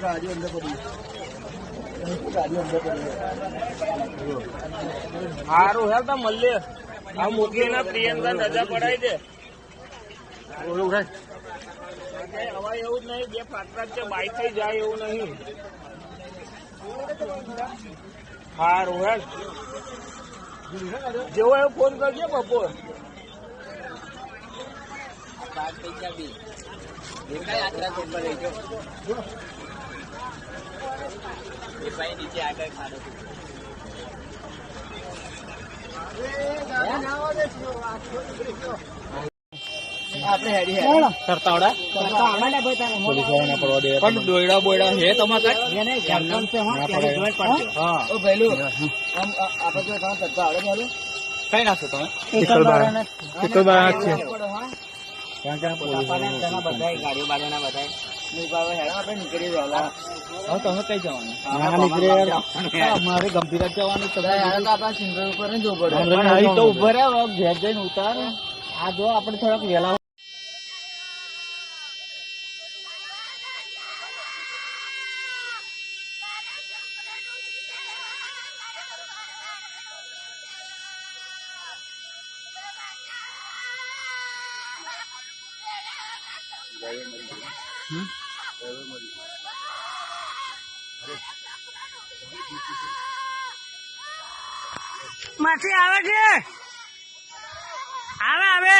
ગાડી અંદર પડી સારું હે તો મળીએ. આ મૂકીને પ્રિયંકા રજા પડાવી દે. હવે એવું જ નહીં, બે ફાટલા છે, બાઈક થઈ જાય એવું નહીં. સારું હે, જેવો એવો ફોન કરજો બપોર. નીચે આગળ ખાડો દોયડા બોયડા હે તમારે કઈ નાખશો તમે? ગાડીઓ બાજુના બધા નીકળી રહ્યા. તમે કઈ જવાનું? મારે ગંભીર જ જવાનું. આપડા સિંગર ઉપર જવું પડે તો ઉભો રહ્યા ઘેર જઈને ઉતાર. આ જો આપડે થોડાક વેલા માછી આવે છે. આવે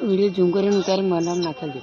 વિડીયો ઝૂમ કરીને ઉતારી મને નાખી દે.